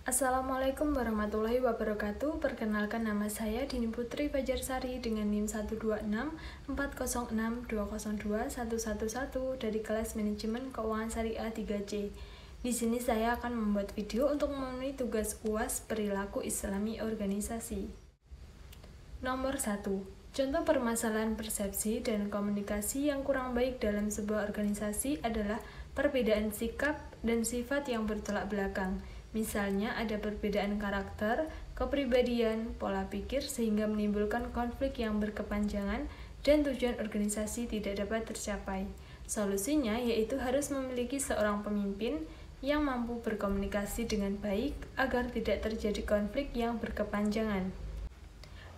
Assalamualaikum warahmatullahi wabarakatuh. Perkenalkan, nama saya Dini Putri Fajarsari dengan NIM 1264062021111 dari kelas Manajemen Keuangan Syariah 3C. Di sini saya akan membuat video untuk memenuhi tugas UAS Perilaku Islami Organisasi. Nomor 1. Contoh permasalahan persepsi dan komunikasi yang kurang baik dalam sebuah organisasi adalah perbedaan sikap dan sifat yang bertolak belakang. Misalnya ada perbedaan karakter, kepribadian, pola pikir sehingga menimbulkan konflik yang berkepanjangan dan tujuan organisasi tidak dapat tercapai. Solusinya yaitu harus memiliki seorang pemimpin yang mampu berkomunikasi dengan baik agar tidak terjadi konflik yang berkepanjangan.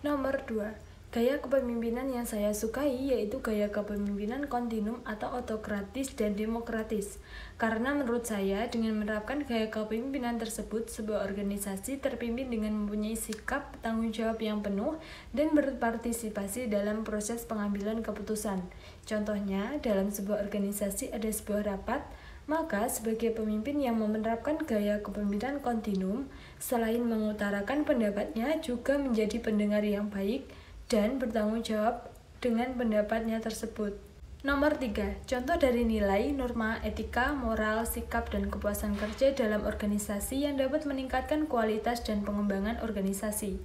Nomor 2. Gaya kepemimpinan yang saya sukai yaitu gaya kepemimpinan kontinum atau autokratis dan demokratis. Karena menurut saya dengan menerapkan gaya kepemimpinan tersebut, sebuah organisasi terpimpin dengan mempunyai sikap tanggung jawab yang penuh dan berpartisipasi dalam proses pengambilan keputusan. Contohnya, dalam sebuah organisasi ada sebuah rapat, maka sebagai pemimpin yang menerapkan gaya kepemimpinan kontinum, selain mengutarakan pendapatnya juga menjadi pendengar yang baik dan bertanggung jawab dengan pendapatnya tersebut. Nomor 3. Contoh dari nilai, norma, etika, moral, sikap, dan kepuasan kerja dalam organisasi yang dapat meningkatkan kualitas dan pengembangan organisasi.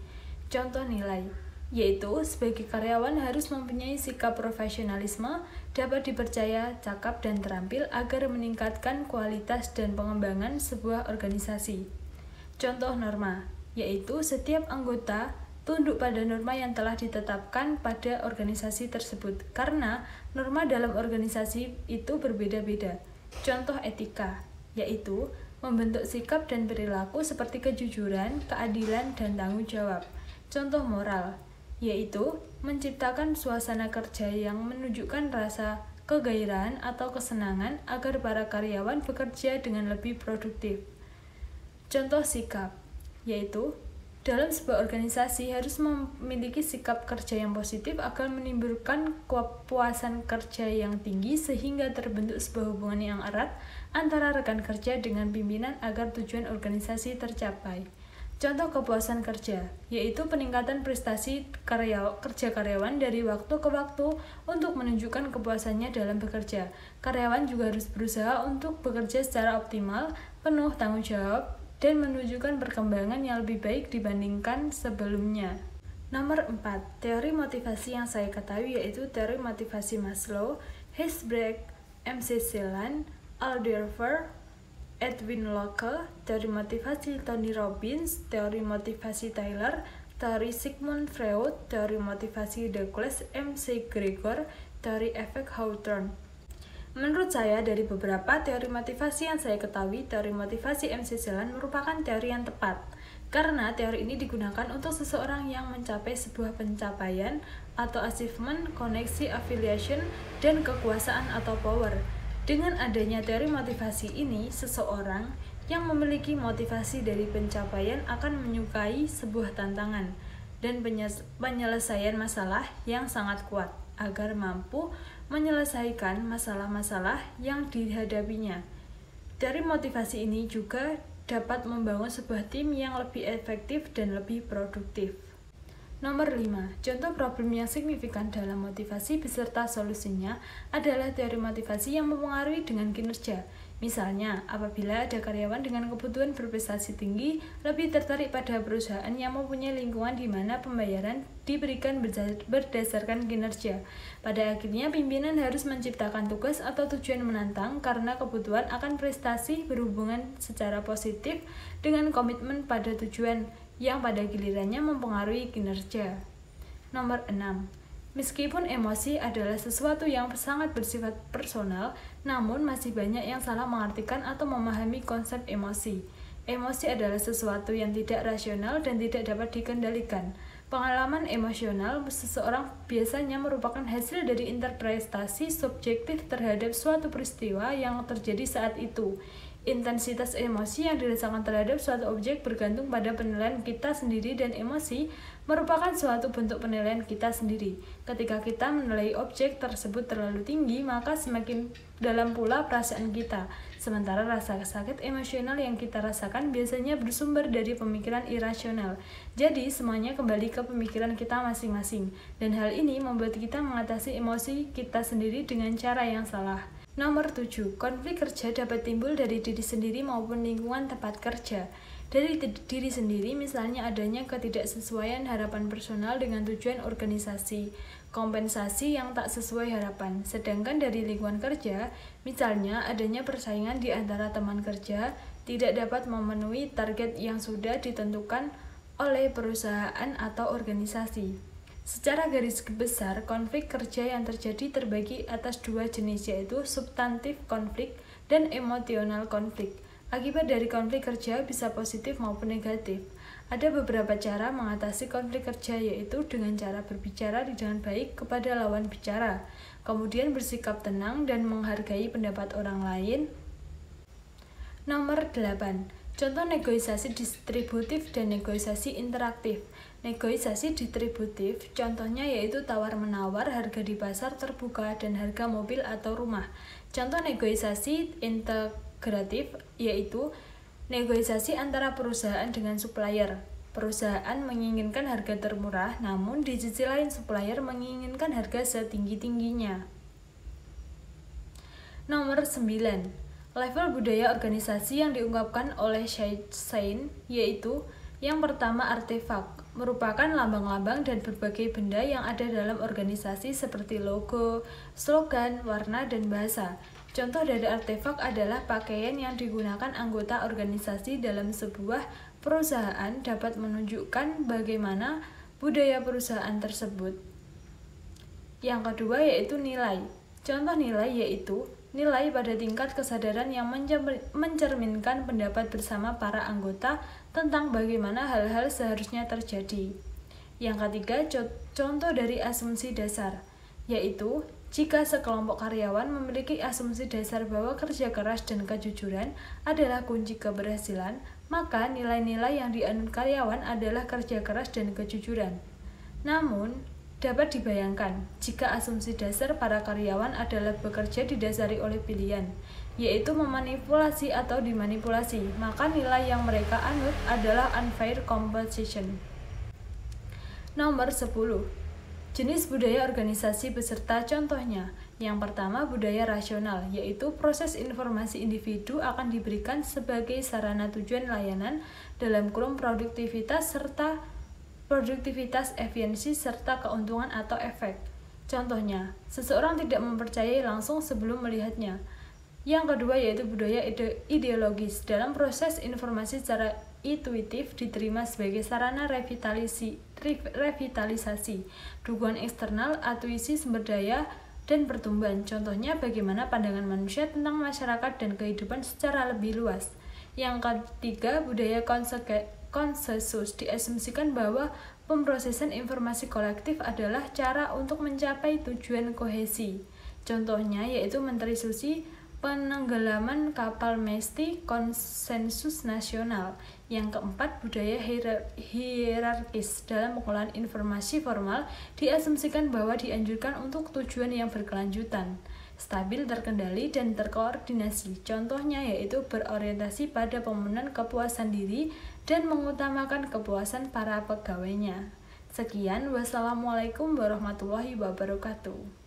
Contoh nilai, yaitu sebagai karyawan harus mempunyai sikap profesionalisme, dapat dipercaya, cakap, dan terampil agar meningkatkan kualitas dan pengembangan sebuah organisasi. Contoh norma, yaitu setiap anggota tunduk pada norma yang telah ditetapkan pada organisasi tersebut, karena norma dalam organisasi itu berbeda-beda. Contoh etika, yaitu membentuk sikap dan perilaku seperti kejujuran, keadilan, dan tanggung jawab. Contoh moral, yaitu menciptakan suasana kerja yang menunjukkan rasa kegairahan atau kesenangan agar para karyawan bekerja dengan lebih produktif. Contoh sikap, yaitu dalam sebuah organisasi harus memiliki sikap kerja yang positif agar menimbulkan kepuasan kerja yang tinggi sehingga terbentuk sebuah hubungan yang erat antara rekan kerja dengan pimpinan agar tujuan organisasi tercapai. Contoh kepuasan kerja, yaitu peningkatan prestasi kerja karyawan dari waktu ke waktu untuk menunjukkan kepuasannya dalam bekerja. Karyawan juga harus berusaha untuk bekerja secara optimal, penuh tanggung jawab, dan menunjukkan perkembangan yang lebih baik dibandingkan sebelumnya. Nomor 4. Teori motivasi yang saya ketahui yaitu teori motivasi Maslow, Herzberg, M.C. Celan, Alderfer, Edwin Locke, teori motivasi Tony Robbins, teori motivasi Taylor, teori Sigmund Freud, teori motivasi Douglas M.C. Gregor, teori efek Hawthorne. Menurut saya, dari beberapa teori motivasi yang saya ketahui, teori motivasi M.C. Celan merupakan teori yang tepat, karena teori ini digunakan untuk seseorang yang mencapai sebuah pencapaian atau achievement, koneksi, affiliation, dan kekuasaan atau power. Dengan adanya teori motivasi ini, seseorang yang memiliki motivasi dari pencapaian akan menyukai sebuah tantangan dan penyelesaian masalah yang sangat kuat agar mampu menyelesaikan masalah-masalah yang dihadapinya. Teori motivasi ini juga dapat membangun sebuah tim yang lebih efektif dan lebih produktif. Nomor 5. Contoh problem yang signifikan dalam motivasi beserta solusinya adalah teori motivasi yang mempengaruhi dengan kinerja. Misalnya, apabila ada karyawan dengan kebutuhan berprestasi tinggi, lebih tertarik pada perusahaan yang mempunyai lingkungan di mana pembayaran diberikan berdasarkan kinerja. Pada akhirnya, pimpinan harus menciptakan tugas atau tujuan menantang karena kebutuhan akan prestasi berhubungan secara positif dengan komitmen pada tujuan yang pada gilirannya mempengaruhi kinerja. Nomor 6. Meskipun emosi adalah sesuatu yang sangat bersifat personal, namun masih banyak yang salah mengartikan atau memahami konsep emosi. Emosi adalah sesuatu yang tidak rasional dan tidak dapat dikendalikan. Pengalaman emosional seseorang biasanya merupakan hasil dari interpretasi subjektif terhadap suatu peristiwa yang terjadi saat itu. Intensitas emosi yang dirasakan terhadap suatu objek bergantung pada penilaian kita sendiri, dan emosi merupakan suatu bentuk penilaian kita sendiri. Ketika kita menilai objek tersebut terlalu tinggi, maka semakin dalam pula perasaan kita. Sementara rasa sakit emosional yang kita rasakan biasanya bersumber dari pemikiran irasional. Jadi, semuanya kembali ke pemikiran kita masing-masing. Dan hal ini membuat kita mengatasi emosi kita sendiri dengan cara yang salah. Nomor 7. Konflik kerja dapat timbul dari diri sendiri maupun lingkungan tempat kerja. Dari diri sendiri, misalnya adanya ketidaksesuaian harapan personal dengan tujuan organisasi, kompensasi yang tak sesuai harapan. Sedangkan dari lingkungan kerja, misalnya adanya persaingan di antara teman kerja, tidak dapat memenuhi target yang sudah ditentukan oleh perusahaan atau organisasi. Secara garis besar, konflik kerja yang terjadi terbagi atas dua jenis, yaitu substantif konflik dan emosional konflik. Akibat dari konflik kerja bisa positif maupun negatif. Ada beberapa cara mengatasi konflik kerja, yaitu dengan cara berbicara dengan baik kepada lawan bicara, kemudian bersikap tenang dan menghargai pendapat orang lain. Nomor 8. Contoh negosiasi distributif dan negosiasi interaktif. Negosiasi distributif contohnya yaitu tawar-menawar, harga di pasar terbuka, dan harga mobil atau rumah. Contoh negosiasi integratif yaitu negosiasi antara perusahaan dengan supplier. Perusahaan menginginkan harga termurah, namun di sisi lain supplier menginginkan harga setinggi-tingginya. Nomor 9. Level budaya organisasi yang diungkapkan oleh Schein yaitu yang pertama, artefak merupakan lambang-lambang dan berbagai benda yang ada dalam organisasi seperti logo, slogan, warna, dan bahasa. Contoh dari artefak adalah pakaian yang digunakan anggota organisasi dalam sebuah perusahaan dapat menunjukkan bagaimana budaya perusahaan tersebut. Yang kedua yaitu nilai. Contoh nilai yaitu nilai pada tingkat kesadaran yang mencerminkan pendapat bersama para anggota tentang bagaimana hal-hal seharusnya terjadi. Yang ketiga, contoh dari asumsi dasar, yaitu jika sekelompok karyawan memiliki asumsi dasar bahwa kerja keras dan kejujuran adalah kunci keberhasilan, maka nilai-nilai yang dianut karyawan adalah kerja keras dan kejujuran. Namun, dapat dibayangkan jika asumsi dasar para karyawan adalah bekerja didasari oleh pilihan, yaitu memanipulasi atau dimanipulasi, maka nilai yang mereka anut adalah unfair competition. Nomor 10. Jenis budaya organisasi beserta contohnya. Yang pertama, budaya rasional, yaitu proses informasi individu akan diberikan sebagai sarana tujuan layanan dalam kurung produktivitas, efisiensi, serta keuntungan atau efek. Contohnya, seseorang tidak mempercayai langsung sebelum melihatnya. Yang kedua yaitu budaya ideologis. Dalam proses informasi secara intuitif diterima sebagai sarana revitalisasi, dukungan eksternal, atuisi sumber daya, dan pertumbuhan. Contohnya bagaimana pandangan manusia tentang masyarakat dan kehidupan secara lebih luas. Yang ketiga, budaya konsensus. Diasumsikan bahwa pemrosesan informasi kolektif adalah cara untuk mencapai tujuan kohesi. Contohnya yaitu Menteri Susi, penenggelaman kapal Mesti, konsensus nasional. Yang keempat, budaya hierarkis. Dalam pengolahan informasi formal, diasumsikan bahwa dianjurkan untuk tujuan yang berkelanjutan, stabil, terkendali, dan terkoordinasi. Contohnya yaitu berorientasi pada pemenuhan kepuasan diri dan mengutamakan kepuasan para pegawainya. Sekian, wassalamualaikum warahmatullahi wabarakatuh.